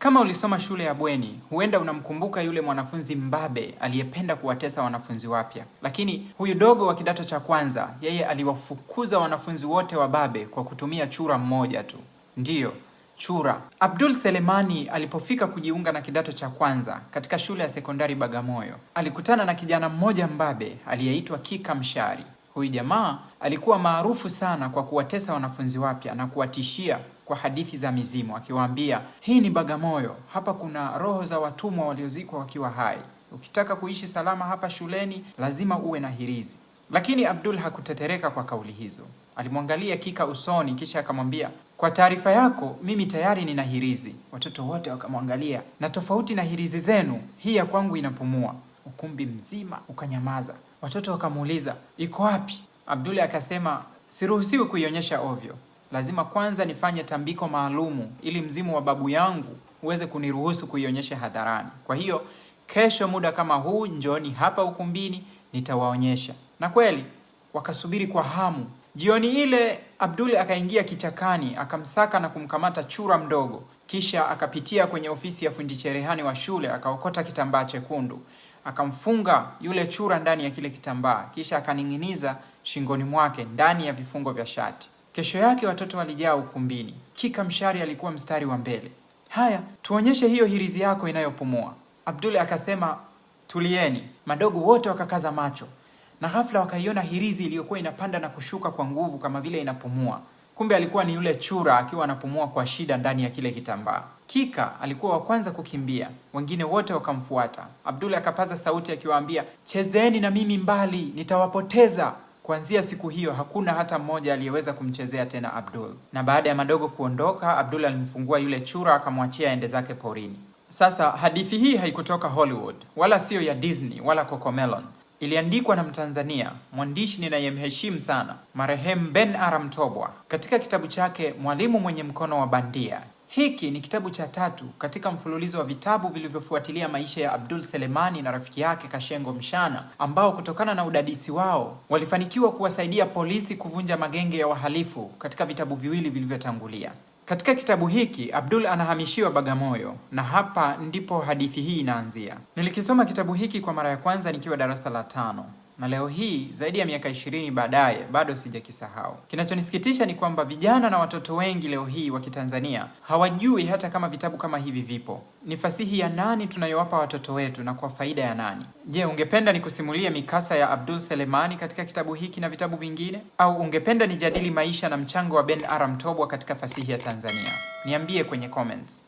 Kama ulisoma shule ya bweni, huenda unamkumbuka yule mwanafunzi mbabe aliyependa kuwatesa wanafunzi wapya. Lakini huyu dogo wa kidato cha kwanza, yeye aliwafukuza wanafunzi wote wababe kwa kutumia chura mmoja tu. Ndiyo, chura. Abdul Selemani alipofika kujiunga na kidato cha kwanza katika shule ya sekondari Bagamoyo, alikutana na kijana mmoja mbabe aliyeitwa Kika Mshari. Huyu jamaa alikuwa maarufu sana kwa kuwatesa wanafunzi wapya na kuwatishia kwa hadithi za mizimu, akiwaambia, hii ni Bagamoyo, hapa kuna roho za watumwa waliozikwa wakiwa hai. Ukitaka kuishi salama hapa shuleni, lazima uwe na hirizi. Lakini Abdul hakutetereka kwa kauli hizo. Alimwangalia Kika usoni kisha akamwambia, kwa taarifa yako, mimi tayari nina hirizi. Watoto wote wakamwangalia, na tofauti na hirizi zenu, hii ya kwangu inapumua. Ukumbi mzima ukanyamaza. Watoto wakamuuliza, iko wapi? Abdul akasema, siruhusiwi kuionyesha ovyo. Lazima kwanza nifanye tambiko maalumu ili mzimu wa babu yangu uweze kuniruhusu kuionyesha hadharani. Kwa hiyo, kesho muda kama huu njooni hapa ukumbini nitawaonyesha. Na kweli, wakasubiri kwa hamu. Jioni ile Abdul akaingia kichakani, akamsaka na kumkamata chura mdogo. Kisha akapitia kwenye ofisi ya fundi cherehani wa shule, akaokota kitambaa chekundu. Akamfunga yule chura ndani ya kile kitambaa, kisha akaning'iniza shingoni mwake ndani ya vifungo vya shati. Kesho yake watoto walijaa ukumbini. Kika Mshari alikuwa mstari wa mbele. Haya, tuonyeshe hiyo hirizi yako inayopumua. Abdul akasema, tulieni. Madogo wote wakakaza macho. Na ghafla wakaiona hirizi iliyokuwa inapanda na kushuka kwa nguvu kama vile inapumua. Kumbe alikuwa ni yule chura akiwa anapumua kwa shida ndani ya kile kitambaa. Kika alikuwa wa kwanza kukimbia, wengine wote wakamfuata. Abdul akapaza sauti akiwaambia, chezeni na mimi mbali, nitawapoteza. Kuanzia siku hiyo hakuna hata mmoja aliyeweza kumchezea tena Abdul. Na baada ya madogo kuondoka, Abdul alimfungua yule chura akamwachia aende zake porini. Sasa hadithi hii haikutoka Hollywood, wala sio ya Disney, wala Cocomelon. Iliandikwa na Mtanzania, mwandishi ninayemheshimu sana, marehemu Ben Ara Mtobwa, katika kitabu chake Mwalimu Mwenye Mkono wa Bandia. Hiki ni kitabu cha 3 katika mfululizo wa vitabu vilivyofuatilia maisha ya Abdul Selemani na rafiki yake Kashengo Mshana, ambao kutokana na udadisi wao walifanikiwa kuwasaidia polisi kuvunja magenge ya wahalifu katika vitabu viwili vilivyotangulia. Katika kitabu hiki, Abdul anahamishiwa Bagamoyo, na hapa ndipo hadithi hii inaanzia. Nilikisoma kitabu hiki kwa mara ya kwanza nikiwa darasa la 5. Na leo hii, zaidi ya miaka 20 baadaye, bado sijakisahau. Kinachonisikitisha ni kwamba vijana na watoto wengi leo hii wa Kitanzania hawajui hata kama vitabu kama hivi vipo. Ni fasihi ya nani tunayowapa watoto wetu na kwa faida ya nani? Je, ungependa nikusimulie mikasa ya Abdul Selemani katika kitabu hiki na vitabu vingine? Au ungependa nijadili maisha na mchango wa Ben Ara Mtobwa katika fasihi ya Tanzania? Niambie kwenye comments.